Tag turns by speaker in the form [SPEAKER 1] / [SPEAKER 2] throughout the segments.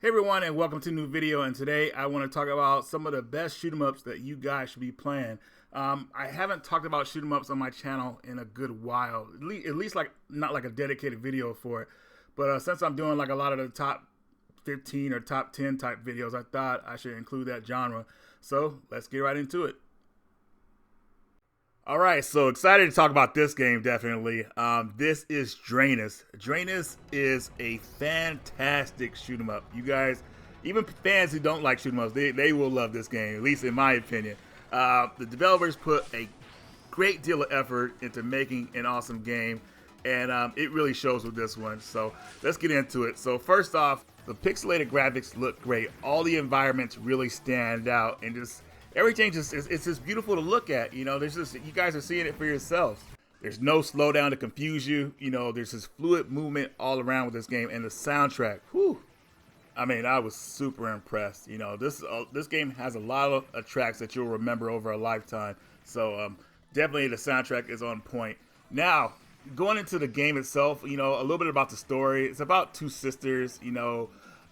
[SPEAKER 1] Hey everyone, and welcome to a new video. And today I want to talk about some of the best shoot 'em ups that you guys should be playing. I haven't talked about shoot 'em ups on my channel in a good while, at least like not like a dedicated video for it. But since I'm doing like a lot of the top 15 or top 10 type videos, I thought I should include that genre. So let's get right into it. All right, so excited to talk about this game, definitely. This is Drainus. Drainus is a fantastic shoot 'em up. You guys, even fans who don't like shoot 'em ups, they will love this game, at least in my opinion. The developers put a great deal of effort into making an awesome game, and it really shows with this one. So let's get into it. So first off, the pixelated graphics look great. All the environments really stand out, and just everything it's just beautiful to look at. You know, there's just, you guys are seeing it for yourselves. There's no slowdown to confuse you. You know, there's this fluid movement all around with this game, and the soundtrack. Whew. I mean, I was super impressed. You know, this game has a lot of tracks that you'll remember over a lifetime. So definitely the soundtrack is on point. Now, going into the game itself, you know, a little bit about the story. It's about two sisters. You know,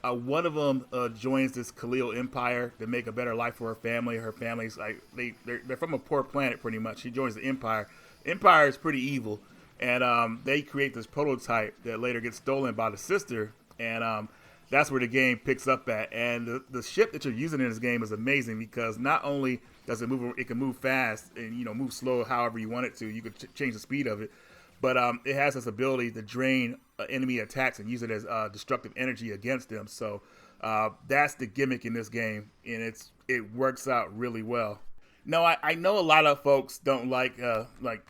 [SPEAKER 1] one of them joins this Khalil Empire to make a better life for her family. Her family's like they're from a poor planet pretty much. She joins the Empire. Empire is pretty evil, and they create this prototype that later gets stolen by the sister, and that's where the game picks up at. And the ship that you're using in this game is amazing because not only does it move, it can move fast and, you know, move slow however you want it to. You could change the speed of it, but it has this ability to drain enemy attacks and use it as destructive energy against them. So that's the gimmick in this game, and it works out really well. No, I know a lot of folks don't like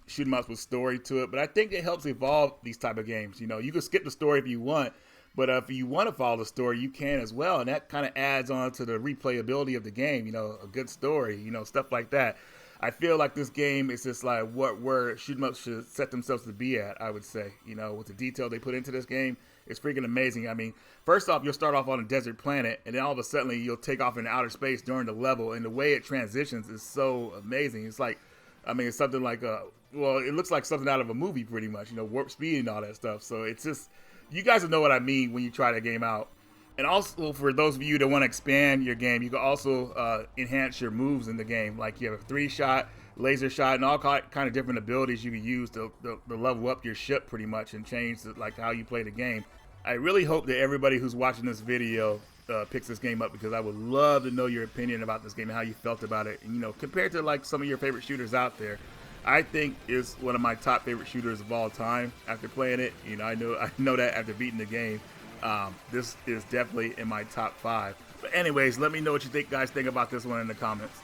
[SPEAKER 1] shoot 'em ups with story to it, but I think it helps evolve these type of games. You know, you can skip the story if you want, but if you want to follow the story, you can as well, and that kind of adds on to the replayability of the game. You know, a good story, you know, stuff like that. I feel like this game is just like where shoot 'em ups should set themselves to be at, I would say. You know, with the detail they put into this game, it's freaking amazing. I mean, first off, you'll start off on a desert planet, and then all of a sudden you'll take off into outer space during the level, and the way it transitions is so amazing. It's like, I mean, it's something like well, it looks like something out of a movie pretty much, you know, warp speed and all that stuff. So it's just, you guys will know what I mean when you try that game out. And also, for those of you that want to expand your game, you can also enhance your moves in the game. Like you have a 3-shot, laser shot, and all kind of different abilities you can use to level up your ship pretty much and change like how you play the game. I really hope that everybody who's watching this video picks this game up, because I would love to know your opinion about this game and how you felt about it. And, you know, compared to like some of your favorite shooters out there, I think it's one of my top favorite shooters of all time after playing it. You know, I know that after beating the game. This is definitely in my top 5. But anyways, let me know what you guys think about this one in the comments.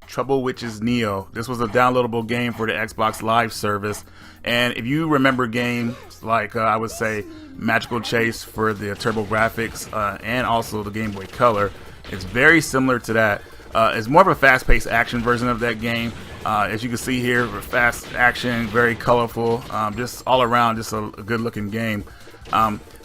[SPEAKER 1] Trouble Witches Neo. This was a downloadable game for the Xbox Live service, and if you remember games like I would say Magical Chase for the Turbo Graphics and also the Game Boy Color, it's very similar to that. It's more of a fast-paced action version of that game. As you can see here, fast action, very colorful, just all around, just a good-looking game.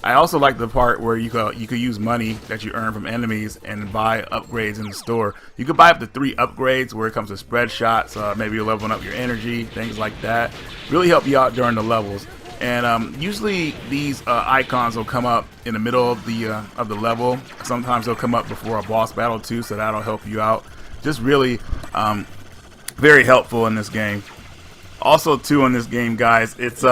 [SPEAKER 1] I also like the part where you could use money that you earn from enemies and buy upgrades in the store. You could buy up to 3 upgrades where it comes to spread shots, maybe you're leveling up your energy, things like that. Really help you out during the levels. And usually these icons will come up in the middle of the level. Sometimes they'll come up before a boss battle too, so that'll help you out. Just really very helpful in this game. Also too in this game, guys, it's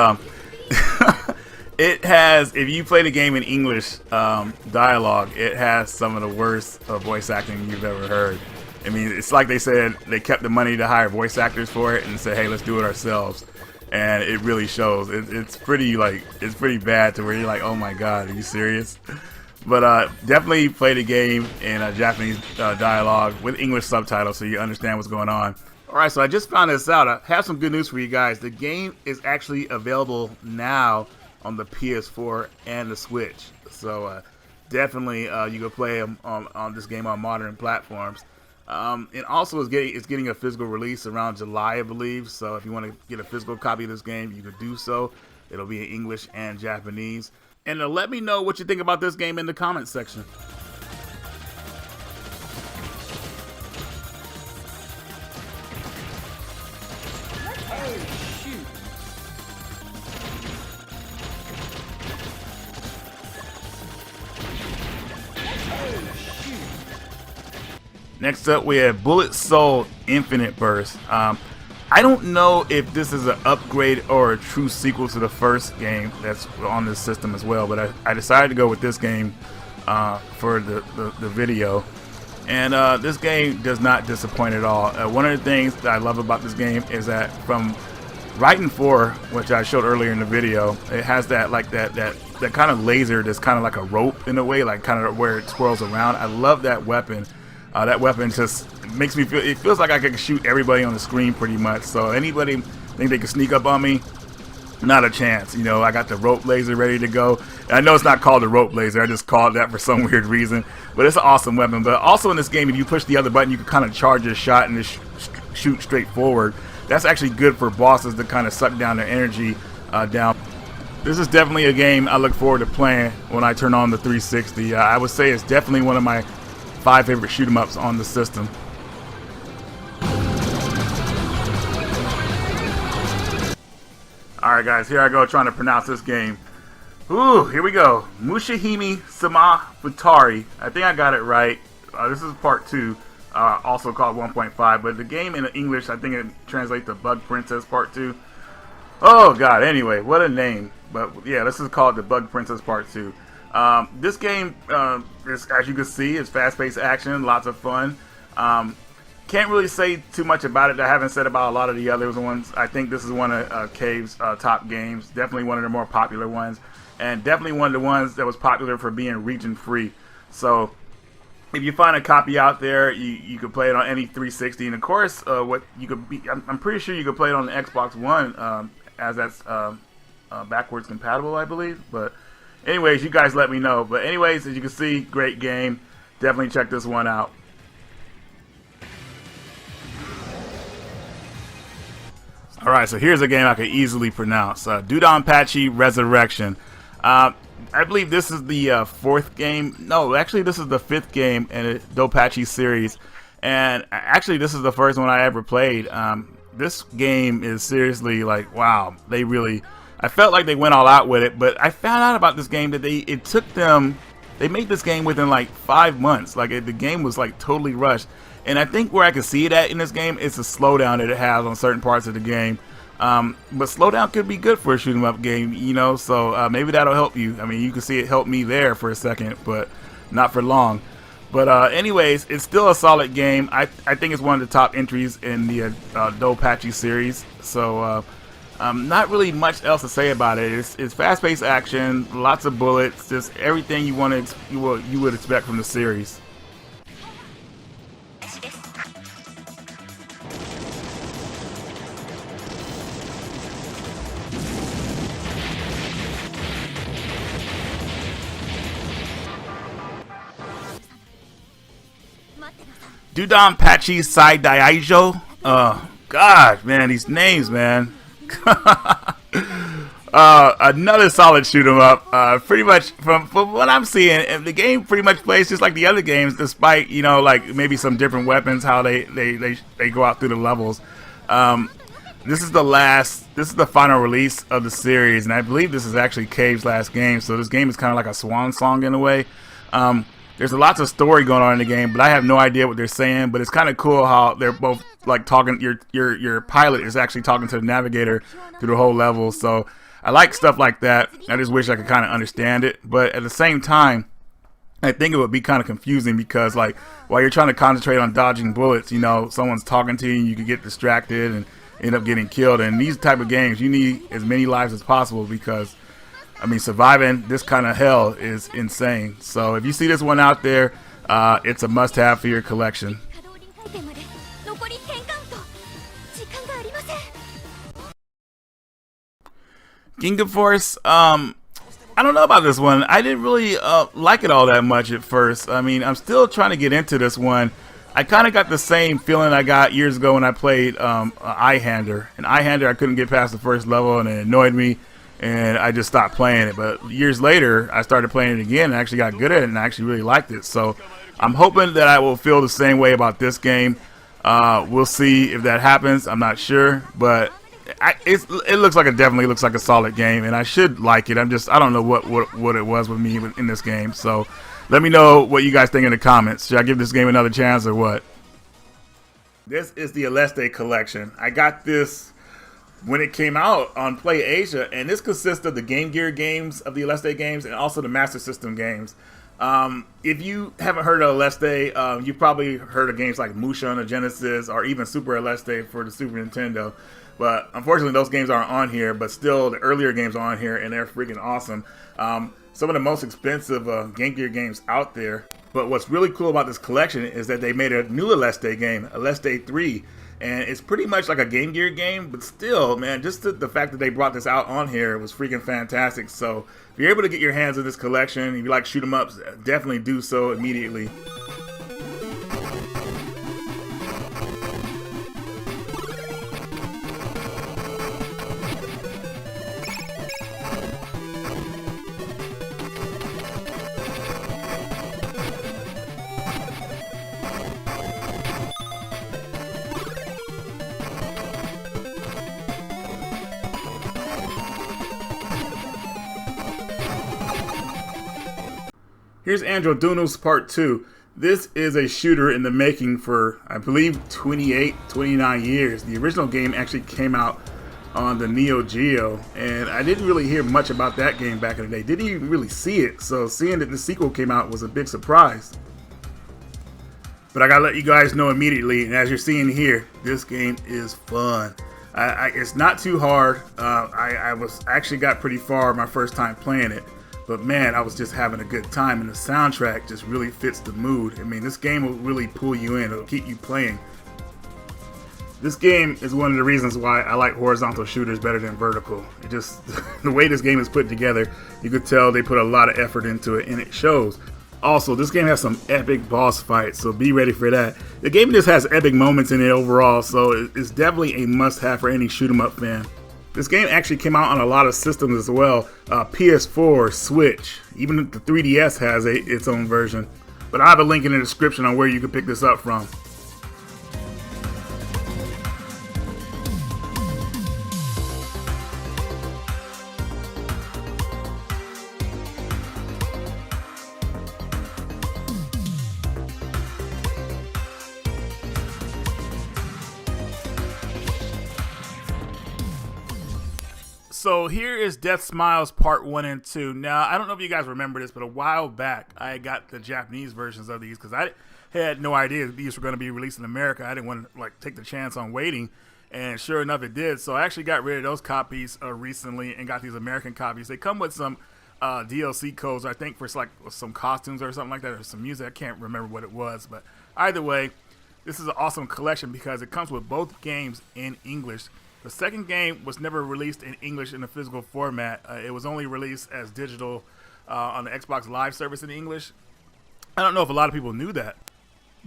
[SPEAKER 1] it has, if you play the game in English dialogue, it has some of the worst voice acting you've ever heard. I mean, it's like they said they kept the money to hire voice actors for it and said, hey, let's do it ourselves. And it really shows. It's pretty bad to where you're like, oh my god, are you serious? But definitely play the game in Japanese dialogue with English subtitles so you understand what's going on. Alright, so I just found this out. I have some good news for you guys. The game is actually available now on the PS4 and the Switch. So definitely you can play on this game on modern platforms. And also it's getting a physical release around July, I believe. So if you want to get a physical copy of this game, you can do so. It'll be in English and Japanese. And let me know what you think about this game in the comments section. Next up, we have Bullet Soul Infinite Burst. I don't know if this is an upgrade or a true sequel to the first game that's on this system as well, but I decided to go with this game for the video. And this game does not disappoint at all. One of the things that I love about this game is that from Raiden 4, which I showed earlier in the video, it has that that kind of laser that's kind of like a rope in a way, like kind of where it swirls around. I love that weapon. That weapon just makes me feel, it feels like I can shoot everybody on the screen pretty much. So anybody think they can sneak up on me? Not a chance. You know, I got the rope laser ready to go. And I know it's not called the rope laser. I just called that for some weird reason. But it's an awesome weapon. But also in this game, if you push the other button, you can kind of charge your shot and just shoot straight forward. That's actually good for bosses to kind of suck down their energy down. This is definitely a game I look forward to playing when I turn on the 360. I would say it's definitely one of my 5 favorite shoot 'em ups on the system. Alright guys, here I go trying to pronounce this game. Ooh, here we go. Mushihimesama Futara. I think I got it right. This is part 2, also called 1.5, but the game in English, I think it translates to Bug Princess Part 2. Oh god, anyway, what a name. But yeah, this is called the Bug Princess Part 2. This game, is, as you can see, is fast-paced action, lots of fun. Can't really say too much about it that I haven't said about a lot of the other ones. I think this is one of Cave's top games, definitely one of the more popular ones, and definitely one of the ones that was popular for being region-free. So if you find a copy out there, you can play it on any 360, and of course, I'm pretty sure you could play it on the Xbox One, as that's backwards compatible, I believe, but anyways, you guys let me know. But anyways, as you can see, great game. Definitely check this one out. Alright, so here's a game I could easily pronounce. Dodonpatxhi Resurrection. I believe this is the 4th game. No, actually this is the 5th game in the Dodonpatxhi series. And actually this is the first one I ever played. This game is seriously like, wow, I felt like they went all out with it, but I found out about this game that they made this game within like 5 months. Like the game was like totally rushed. And I think where I can see it at in this game is the slowdown that it has on certain parts of the game. But slowdown could be good for a shoot 'em up game, you know, so maybe that'll help you. I mean, you can see it helped me there for a second, but not for long. But anyways, it's still a solid game. I think it's one of the top entries in the Dodonpatxhi series. So not really much else to say about it. It's fast-paced action, lots of bullets, just everything you would expect from the series. Dodonpatxhi Saidaioujou. God, man, these names, man. Another solid shoot 'em up. Pretty much from what I'm seeing, the game pretty much plays just like the other games, despite, you know, like maybe some different weapons, how they go out through the levels. This is the final release of the series, and I believe this is actually Cave's last game. So this game is kind of like a swan song in a way. There's lots of story going on in the game, but I have no idea what they're saying. But it's kind of cool how they're both like talking. Your pilot is actually talking to the navigator through the whole level. So I like stuff like that. I just wish I could kind of understand it. But at the same time, I think it would be kind of confusing because like while you're trying to concentrate on dodging bullets, you know, someone's talking to you and you could get distracted and end up getting killed. And these type of games, you need as many lives as possible because, I mean, surviving this kind of hell is insane. So if you see this one out there, it's a must-have for your collection. Ginga Force, I don't know about this one. I didn't really like it all that much at first. I mean, I'm still trying to get into this one. I kind of got the same feeling I got years ago when I played Eye-Hander. And Eye-Hander, I couldn't get past the first level, and it annoyed me, and I just stopped playing it. But years later, I started playing it again, and I actually got good at it, and I actually really liked it. So I'm hoping that I will feel the same way about this game. We'll see if that happens. I'm not sure, but it definitely looks like a solid game, and I should like it. I don't know what it was with me in this game. So let me know what you guys think in the comments. Should I give this game another chance or what? This is the Aleste collection. I got this when it came out on Play Asia, and this consists of the Game Gear games of the Aleste games and also the Master System games. If you haven't heard of Aleste, you've probably heard of games like Musha on the Genesis or even Super Aleste for the Super Nintendo. But unfortunately, those games aren't on here, but still the earlier games are on here, and they're freaking awesome. Some of the most expensive Game Gear games out there. But what's really cool about this collection is that they made a new Aleste game, Aleste 3. And it's pretty much like a Game Gear game, but still, man, just the fact that they brought this out on here was freaking fantastic. So if you're able to get your hands on this collection, if you like shoot 'em ups, definitely do so immediately. Here's Andro Dunos Part 2. This is a shooter in the making for, I believe, 29 years. The original game actually came out on the Neo Geo, and I didn't really hear much about that game back in the day. Didn't even really see it, so seeing that the sequel came out was a big surprise. But I gotta let you guys know immediately, and as you're seeing here, this game is fun. It's not too hard. I actually got pretty far my first time playing it. But man, I was just having a good time, and the soundtrack just really fits the mood. I mean, this game will really pull you in. It'll keep you playing. This game is one of the reasons why I like horizontal shooters better than vertical. It just, the way this game is put together, you could tell they put a lot of effort into it, and it shows. Also, this game has some epic boss fights, so be ready for that. The game just has epic moments in it overall, so it's definitely a must-have for any shoot 'em up fan. This game actually came out on a lot of systems as well. PS4, Switch, even the 3DS has its own version. But I have a link in the description on where you can pick this up from. So here is Deathsmiles Part 1 and 2. Now, I don't know if you guys remember this, but a while back, I got the Japanese versions of these because I had no idea these were going to be released in America. I didn't want to take the chance on waiting, and sure enough, it did. So I actually got rid of those copies recently and got these American copies. They come with some DLC codes, I think, for some costumes or something like that, or some music. I can't remember what it was, but either way, this is an awesome collection because it comes with both games in English. The second game was never released in English in a physical format. It was only released as digital on the Xbox Live service in English. I don't know if a lot of people knew that.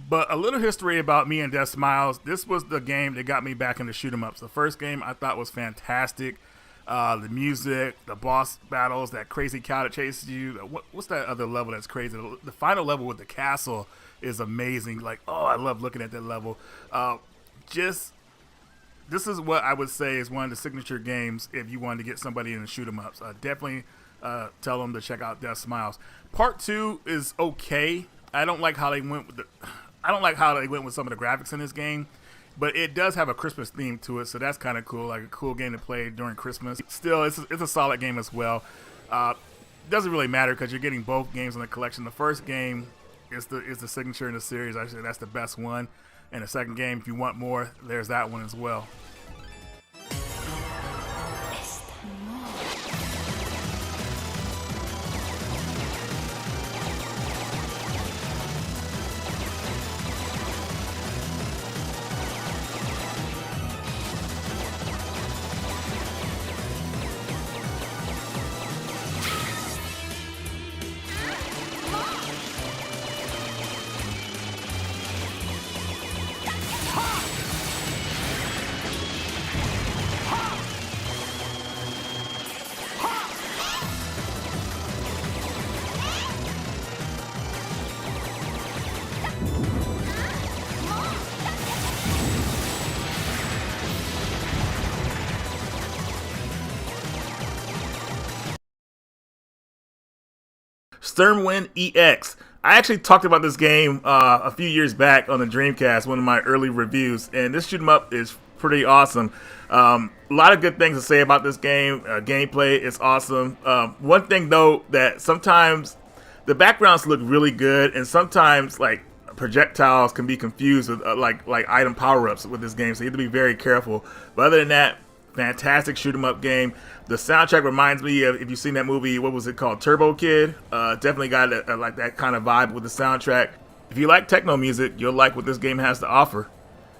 [SPEAKER 1] But a little history about me and Deathsmiles. This was the game that got me back into shoot 'em ups. The first game I thought was fantastic. The music, the boss battles, that crazy cow that chases you. What's that other level that's crazy? The final level with the castle is amazing. Like, oh, I love looking at that level. This is what I would say is one of the signature games if you wanted to get somebody in the shoot 'em ups. Definitely tell them to check out Deathsmiles. Part 2 is okay. I don't like how they went with some of the graphics in this game, but it does have a Christmas theme to it, so that's kind of cool. Like a cool game to play during Christmas. Still, it's a solid game as well. Doesn't really matter because you're getting both games in the collection. The first game is the signature in the series. Actually, that's the best one. And the second game, if you want more, there's that one as well. Strumwind EX. I actually talked about this game a few years back on the Dreamcast, one of my early reviews, and this shoot 'em up is pretty awesome. A lot of good things to say about this game. Gameplay is awesome. One thing though, that sometimes the backgrounds look really good, and sometimes like projectiles can be confused with like item power-ups with this game, so you have to be very careful. But other than that, fantastic shoot 'em up game. The soundtrack reminds me of, if you've seen that movie, what was it called, Turbo Kid? Definitely got like that kind of vibe with the soundtrack. If you like techno music, you'll like what this game has to offer.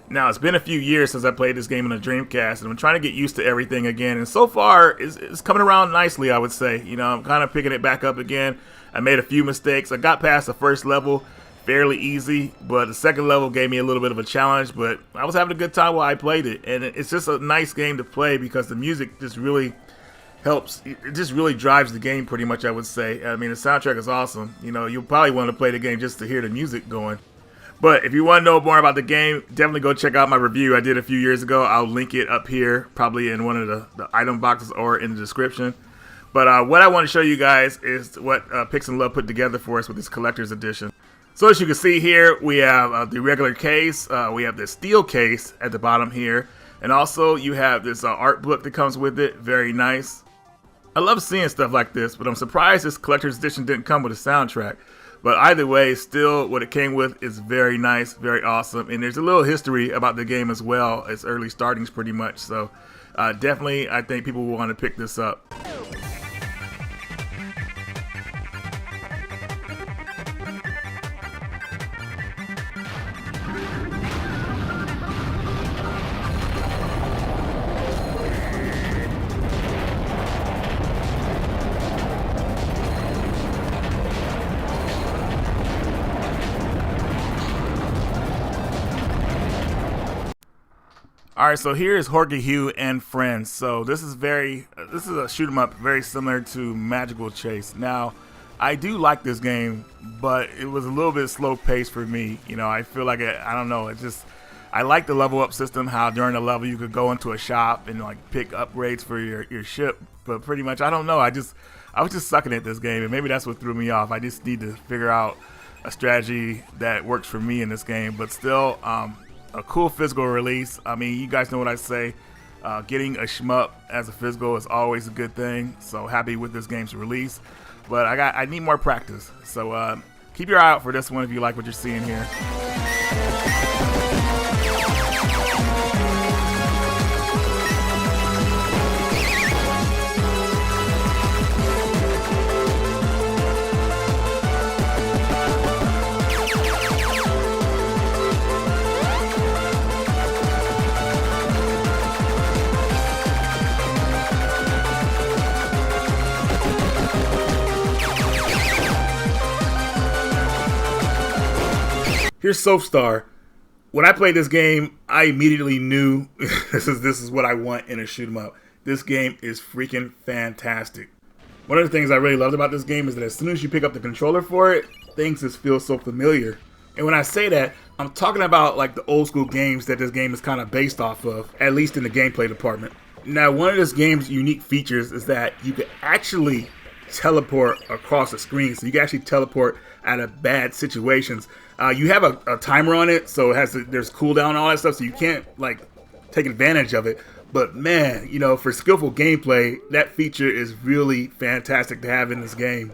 [SPEAKER 1] Now, it's been a few years since I played this game on the Dreamcast, and I'm trying to get used to everything again, and so far, it's coming around nicely, I would say. You know, I'm kind of picking it back up again. I made a few mistakes. I got past the first level fairly easy, but the second level gave me a little bit of a challenge, but I was having a good time while I played it, and it's just a nice game to play because the music just really helps. It just really drives the game pretty much, I would say. I mean, the soundtrack is awesome. You know, you'll probably want to play the game just to hear the music going. But if you want to know more about the game, definitely go check out my review I did a few years ago. I'll link it up here, probably in one of the item boxes or in the description. But what I want to show you guys is what PixnLove put together for us with this collector's edition. So as you can see here, we have the regular case, we have the steel case at the bottom here, and also you have this art book that comes with it, very nice. I love seeing stuff like this, but I'm surprised this collector's edition didn't come with a soundtrack. But either way, still what it came with is very nice, very awesome, and there's a little history about the game as well. It's early startings pretty much, so definitely I think people will want to pick this up. Alright, so here is Horgihugh and Friends. So this is a shoot 'em up very similar to Magical Chase. Now, I do like this game, but it was a little bit slow paced for me. You know, I feel like I don't know, I like the level up system, how during the level you could go into a shop and like pick upgrades for your ship, but pretty much I don't know, I was just sucking at this game, and maybe that's what threw me off. I just need to figure out a strategy that works for me in this game, but still a cool physical release. I mean, you guys know what I say. Getting a shmup as a physical is always a good thing. So happy with this game's release. But I need more practice. So keep your eye out for this one if you like what you're seeing here. Here's SophStar. When I played this game, I immediately knew this is what I want in a shoot 'em up. This game is freaking fantastic. One of the things I really loved about this game is that as soon as you pick up the controller for it, things just feel so familiar. And when I say that, I'm talking about like the old school games that this game is kind of based off of, at least in the gameplay department. Now, one of this game's unique features is that you can actually teleport across the screen, so you can actually teleport out of bad situations. You have a timer on it, so there's cooldown and all that stuff, so you can't like take advantage of it. But man, you know, for skillful gameplay, that feature is really fantastic to have in this game.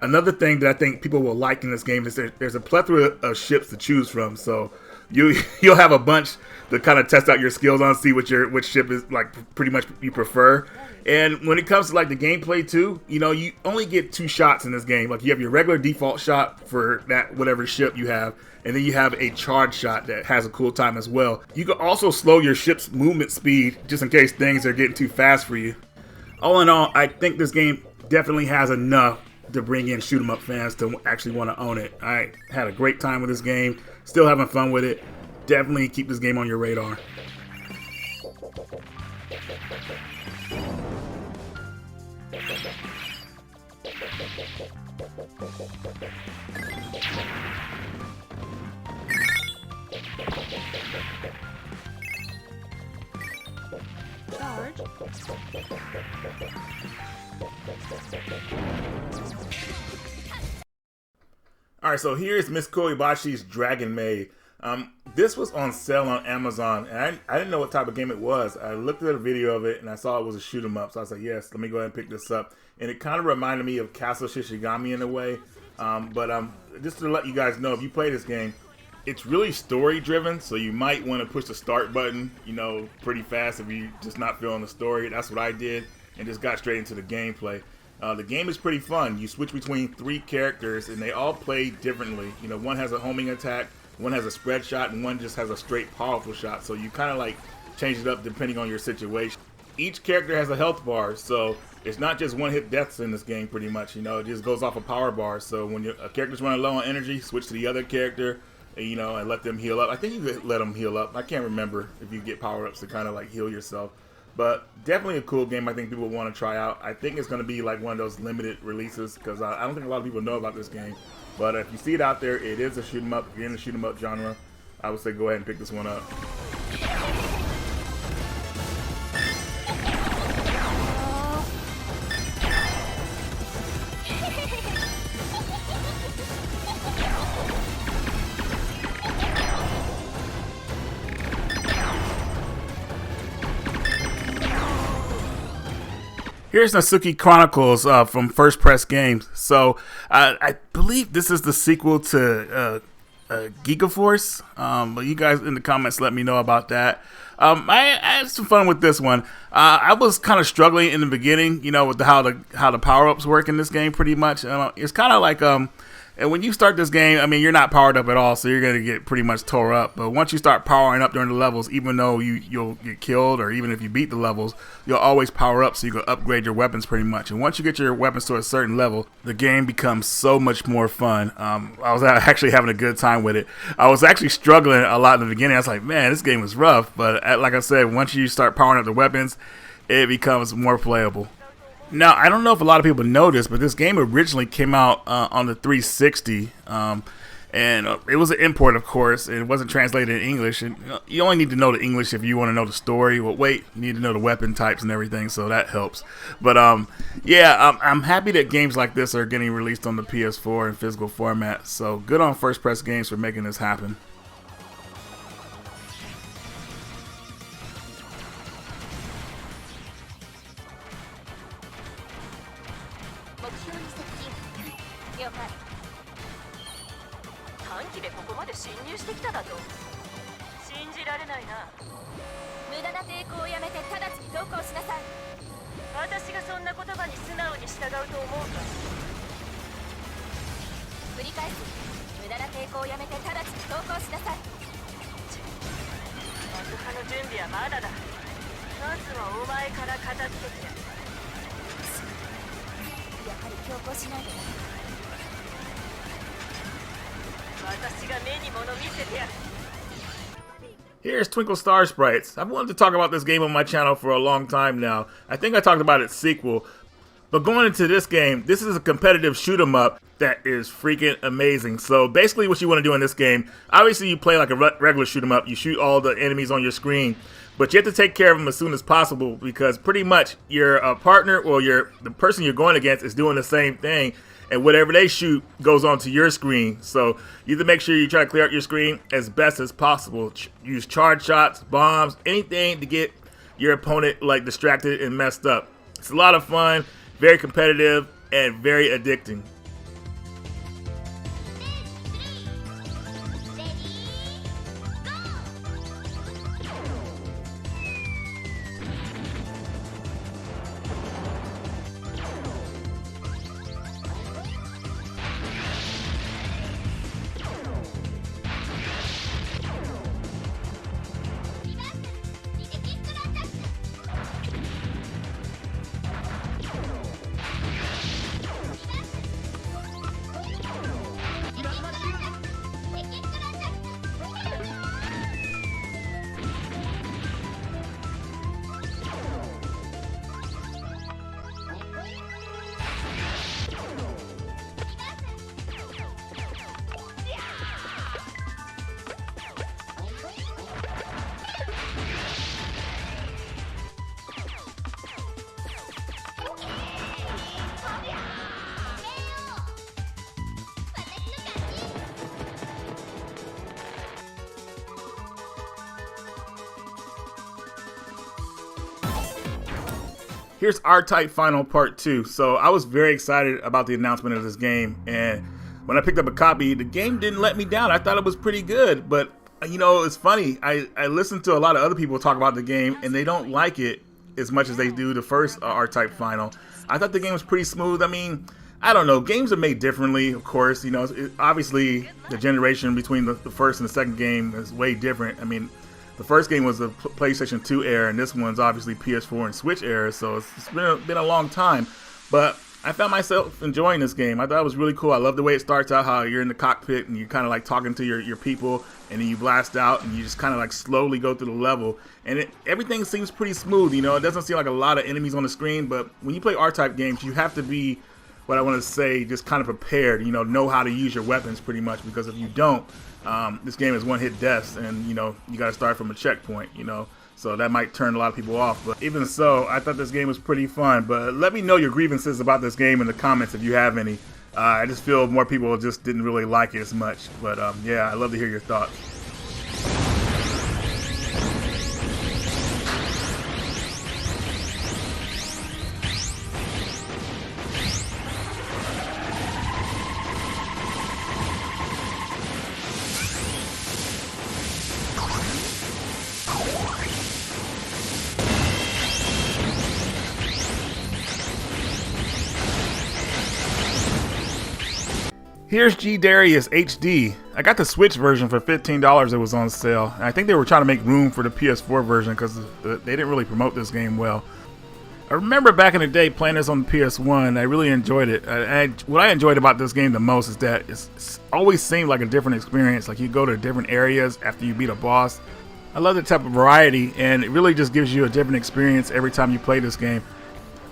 [SPEAKER 1] Another thing that I think people will like in this game is there's a plethora of ships to choose from, so you'll have a bunch to kind of test out your skills on, see which ship is like pretty much you prefer. And when it comes to like the gameplay too, you know, you only get 2 shots in this game. Like you have your regular default shot for that whatever ship you have, and then you have a charge shot that has a cool time as well. You can also slow your ship's movement speed just in case things are getting too fast for you. All in all, I think this game definitely has enough to bring in shoot 'em up fans to actually want to own it. I had a great time with this game, still having fun with it. Definitely keep this game on your radar. All right, so here's Miss Kobayashi's Dragon Maid. This was on sale on Amazon, and I didn't know what type of game it was. I looked at a video of it, and I saw it was a shoot 'em up, so I was like, yes, let me go ahead and pick this up. And it kind of reminded me of Castle Shishigami in a way. Just to let you guys know, if you play this game, it's really story driven, so you might want to push the start button, you know, pretty fast if you just not feeling the story. That's what I did, and just got straight into the gameplay. The game is pretty fun. You switch between 3 characters, and they all play differently. You know, one has a homing attack, one has a spread shot, and one just has a straight powerful shot. So you kind of like change it up depending on your situation. Each character has a health bar, so it's not just one-hit deaths in this game pretty much. You know, it just goes off a power bar. So when a character's running low on energy, switch to the other character, and, you know, and let them heal up. I think you could let them heal up. I can't remember if you get power-ups to kind of like heal yourself. But definitely a cool game I think people want to try out. I think it's going to be like one of those limited releases because I don't think a lot of people know about this game. But if you see it out there, it is a shoot 'em up. If you're in the shoot 'em up genre, I would say go ahead and pick this one up. Here's Natsuki Chronicles from First Press Games. So I believe this is the sequel to Ginga Force. But you guys in the comments let me know about that. I had some fun with this one. I was kind of struggling in the beginning, you know, with how the power-ups work in this game pretty much. It's kind of like and when you start this game, I mean, you're not powered up at all, so you're going to get pretty much tore up. But once you start powering up during the levels, even though you'll get killed, or even if you beat the levels, you'll always power up, so you can upgrade your weapons pretty much. And once you get your weapons to a certain level, the game becomes so much more fun. I was actually having a good time with it. I was actually struggling a lot in the beginning. I was like, man, this game was rough. But like I said, once you start powering up the weapons, it becomes more playable. Now, I don't know if a lot of people know this, but this game originally came out on the 360, and it was an import, of course, and it wasn't translated in English. And you only need to know the English if you want to know the story. Well, wait, you need to know the weapon types and everything, so that helps. But yeah, I'm happy that games like this are getting released on the PS4 in physical format. So good on First Press Games for making this happen. Here's Twinkle Star Sprites. I've wanted to talk about this game on my channel for a long time now. I think I talked about its sequel. But going into this game, this is a competitive shoot 'em up that is freaking amazing. So basically what you want to do in this game, obviously you play like a regular shoot 'em up. You shoot all the enemies on your screen, but you have to take care of them as soon as possible because pretty much your partner or the person you're going against is doing the same thing, and whatever they shoot goes onto your screen. So you have to make sure you try to clear out your screen as best as possible. Use charge shots, bombs, anything to get your opponent like distracted and messed up. It's a lot of fun, very competitive, and very addicting. Here's R-Type Final Part 2. So I was very excited about the announcement of this game, and when I picked up a copy, the game didn't let me down. I thought it was pretty good, but you know, it's funny. I listened to a lot of other people talk about the game, and they don't like it as much as they do the first R-Type Final. I thought the game was pretty smooth. I mean, I don't know. Games are made differently, of course. You know, obviously the generation between the first and the second game is way different. I mean, the first game was the PlayStation 2 era, and this one's obviously PS4 and Switch era, so it's been a long time. But I found myself enjoying this game. I thought it was really cool. I love the way it starts out, how you're in the cockpit and you're kind of like talking to your people, and then you blast out and you just kind of like slowly go through the level. And everything seems pretty smooth, you know. It doesn't seem like a lot of enemies on the screen, but when you play R-Type games, you have to be, what I want to say, just kind of prepared, you know how to use your weapons pretty much, because if you don't, this game is one-hit deaths, and you know, you got to start from a checkpoint, you know. So that might turn a lot of people off, but even so, I thought this game was pretty fun. But let me know your grievances about this game in the comments if you have any. I just feel more people just didn't really like it as much. But yeah, I'd love to hear your thoughts. Here's G Darius HD. I got the Switch version for $15. It was on sale. And I think they were trying to make room for the PS4 version because they didn't really promote this game well. I remember back in the day playing this on the PS1. I really enjoyed it. What I enjoyed about this game the most is that it's always seemed like a different experience. Like you go to different areas after you beat a boss. I love the type of variety, and it really just gives you a different experience every time you play this game.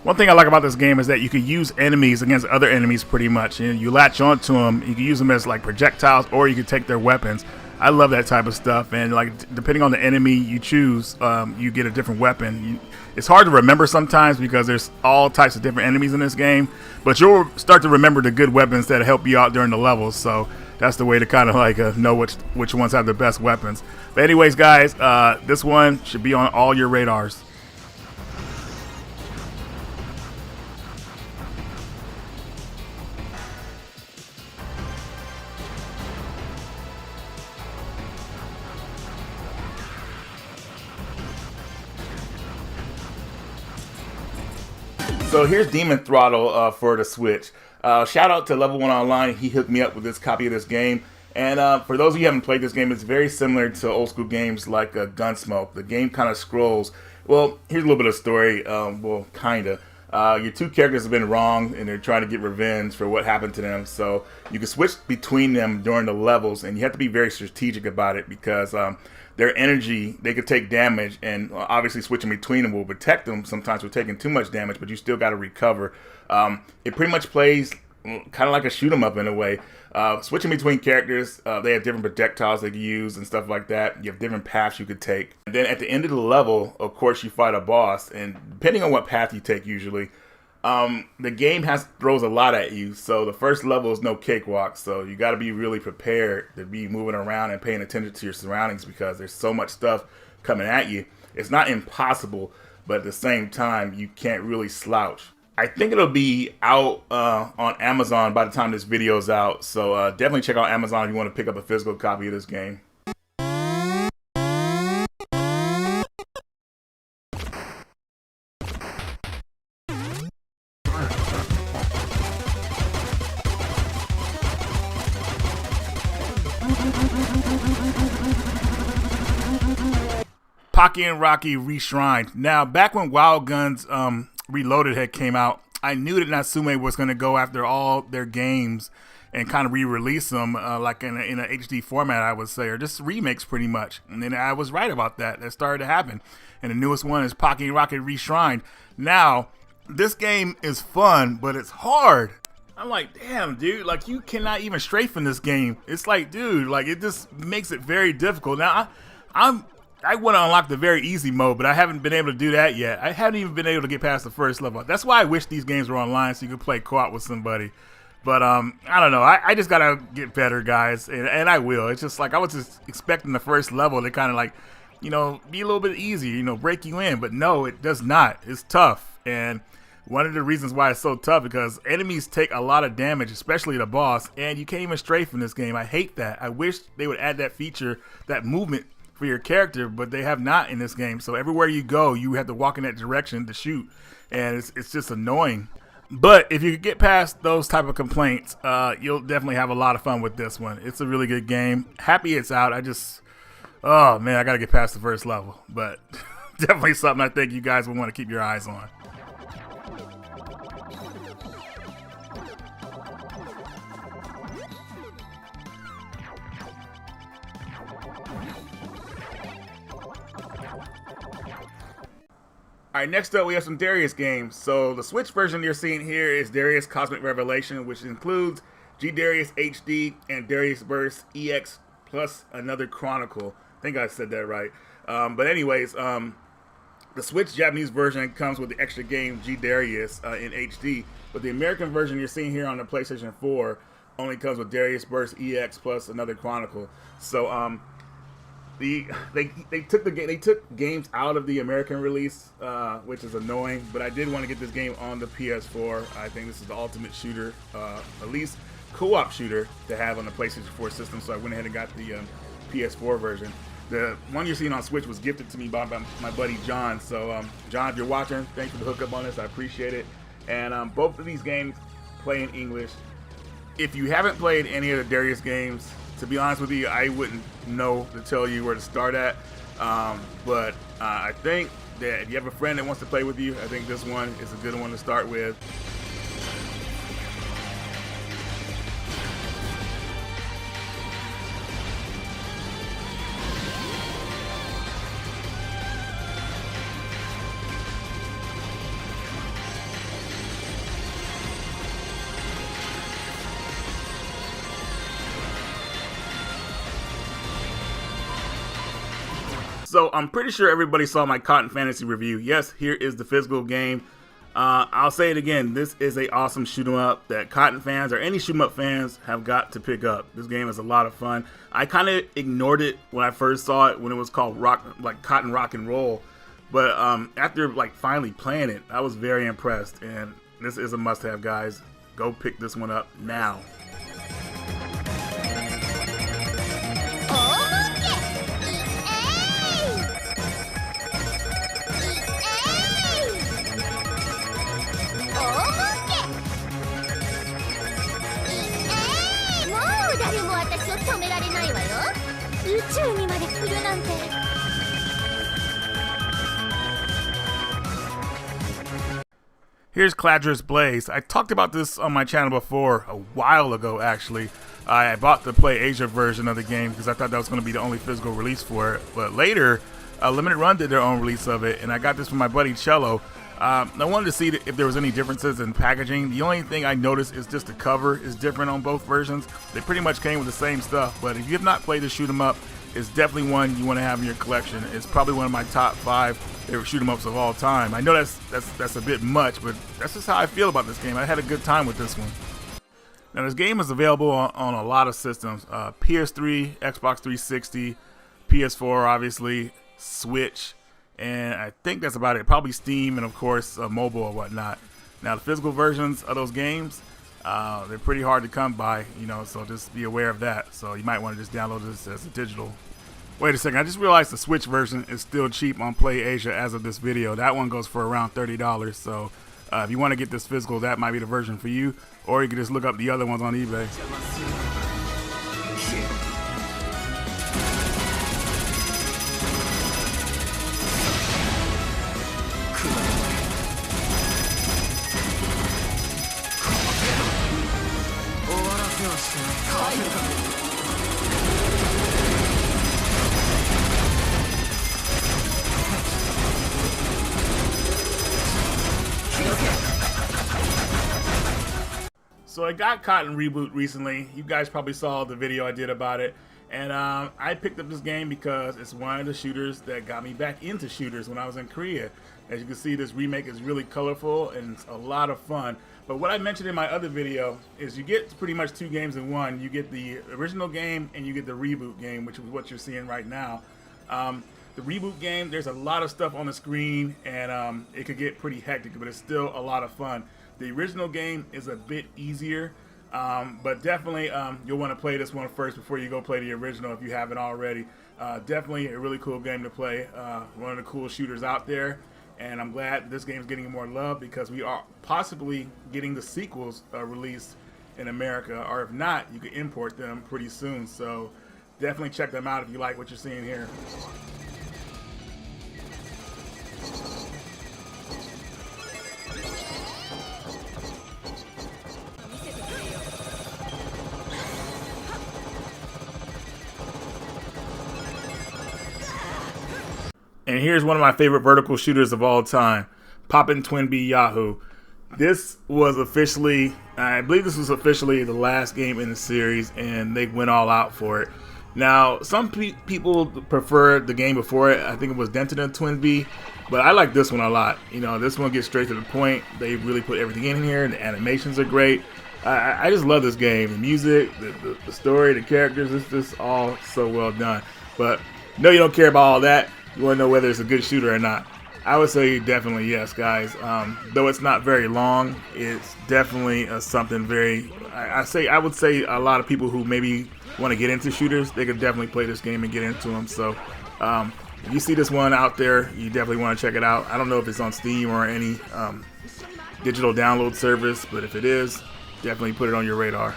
[SPEAKER 1] One thing I like about this game is that you can use enemies against other enemies pretty much. You latch onto them, you can use them as like projectiles, or you can take their weapons. I love that type of stuff, and like depending on the enemy you choose, you get a different weapon. It's hard to remember sometimes because there's all types of different enemies in this game, but you'll start to remember the good weapons that help you out during the levels. So that's the way to kind of like know which ones have the best weapons. But anyways, guys, this one should be on all your radars. So here's Demon Throttle for the Switch. Shout out to Level 1 Online. He hooked me up with this copy of this game. And for those of you who haven't played this game, it's very similar to old school games like Gunsmoke. The game kind of scrolls. Well, here's a little bit of story. Well, kind of. Your two characters have been wronged, and they're trying to get revenge for what happened to them. So you can switch between them during the levels, and you have to be very strategic about it because their energy, they could take damage, and obviously switching between them will protect them sometimes for taking too much damage, but you still got to recover. It pretty much plays kind of like a shoot 'em up in a way. Switching between characters, they have different projectiles they can use and stuff like that. You have different paths you could take. And then at the end of the level, of course, you fight a boss, and depending on what path you take usually, the game throws a lot at you. So the first level is no cakewalk, so you got to be really prepared to be moving around and paying attention to your surroundings because there's so much stuff coming at you. It's not impossible, but at the same time, you can't really slouch. I think it'll be out on Amazon by the time this video is out, so definitely check out Amazon if you want to pick up a physical copy of this game. Pocky and Rocky Reshrined. Now, back when Wild Guns Reloaded had came out, I knew that Natsume was going to go after all their games and kind of re-release them like in a HD format, I would say, or just remakes pretty much. And then I was right about that. That started to happen. And the newest one is Pocky and Rocky Reshrined. Now, this game is fun, but it's hard. I'm like, damn, dude, like you cannot even strafe in this game. It's like, dude, like it just makes it very difficult. Now, I want to unlock the very easy mode, but I haven't been able to do that yet. I haven't even been able to get past the first level. That's why I wish these games were online so you could play co-op with somebody. But I don't know. I just got to get better, guys, and I will. It's just like I was just expecting the first level to kind of like, you know, be a little bit easier, you know, break you in. But no, it does not. It's tough. And one of the reasons why it's so tough because enemies take a lot of damage, especially the boss, and you can't even strafe in this game. I hate that. I wish they would add that feature, that movement for your character, but they have not in this game. So everywhere you go, you have to walk in that direction to shoot, and it's just annoying. But if you get past those type of complaints, you'll definitely have a lot of fun with this one. It's a really good game. Happy it's out. Oh man, I gotta get past the first level, but definitely something I think you guys will want to keep your eyes on. All right, next up we have some Darius games. So the Switch version you're seeing here is Darius Cosmic Revelation, which includes G-Darius HD and Darius Burst EX plus another Chronicle. I think I said that right. But anyways, the Switch Japanese version comes with the extra game G-Darius in HD, but the American version you're seeing here on the PlayStation 4 only comes with Darius Burst EX plus another Chronicle. So they took games out of the American release, which is annoying, but I did want to get this game on the PS4. I think this is the ultimate shooter, at least co-op shooter to have on the PlayStation 4 system, so I went ahead and got the PS4 version. The one you're seeing on Switch was gifted to me by my buddy John, so John, if you're watching, thanks for the hookup on this, I appreciate it. And both of these games play in English. If you haven't played any of the Darius games, to be honest with you, I wouldn't know to tell you where to start at, but I think that if you have a friend that wants to play with you, I think this one is a good one to start with. So I'm pretty sure everybody saw my Cotton Fantasy review. Yes, here is the physical game. I'll say it again. This is a awesome shoot 'em up that Cotton fans or any shoot 'em up fans have got to pick up. This game is a lot of fun. I kind of ignored it when I first saw it when it was called Cotton Rock and Roll, but after finally playing it, I was very impressed. And this is a must-have, guys. Go pick this one up now. Here's Caladrius Blaze. I talked about this on my channel before, a while ago actually. I bought the Play Asia version of the game because I thought that was going to be the only physical release for it. But later, Limited Run did their own release of it, and I got this from my buddy Cello. I wanted to see if there was any differences in packaging. The only thing I noticed is just the cover is different on both versions. They pretty much came with the same stuff, but if you have not played the shoot 'em up, it's definitely one you want to have in your collection. It's probably one of my top 5 favorite shoot 'em ups of all time. I know that's a bit much, but that's just how I feel about this game. I had a good time with this one. Now this game is available on a lot of systems: PS3, Xbox 360, PS4, obviously, Switch. And I think that's about it. Probably Steam and of course mobile or whatnot. Now the physical versions of those games, they're pretty hard to come by, so just be aware of that. So you might want to just download this as a digital. Wait a second, I just realized the Switch version is still cheap on Play Asia as of this video. That one goes for around $30. So if you want to get this physical, that might be the version for you. Or you can just look up the other ones on eBay. So I got Cotton Reboot recently. You guys probably saw the video I did about it. And I picked up this game because it's one of the shooters that got me back into shooters when I was in Korea. As you can see, this remake is really colorful and it's a lot of fun. But what I mentioned in my other video is you get pretty much 2 games in one. You get the original game and you get the reboot game, which is what you're seeing right now. the Reboot game, there's a lot of stuff on the screen, and it could get pretty hectic, but it's still a lot of fun. The original game is a bit easier, but definitely you'll want to play this one first before you go play the original if you haven't already. Definitely a really cool game to play. One of the cool shooters out there, and I'm glad this game is getting more love because we are possibly getting the sequels released in America, or if not, you can import them pretty soon. So definitely check them out if you like what you're seeing here. And here's one of my favorite vertical shooters of all time, POPn Twin B Yahoo. This was officially, I believe this was officially the last game in the series, and they went all out for it. Now, some people prefer the game before it. I think it was Denton Twin B, but I like this one a lot. You know, this one gets straight to the point. They really put everything in here, and the animations are great. I just love this game. The music, the story, the characters, it's just all so well done. But no, you don't care about all that. You want to know whether it's a good shooter or not. I would say definitely yes, guys. Though it's not very long, it's definitely something very. I would say a lot of people who maybe want to get into shooters, they could definitely play this game and get into them. So if you see this one out there, you definitely want to check it out. I don't know if it's on Steam or any digital download service, but if it is, definitely put it on your radar.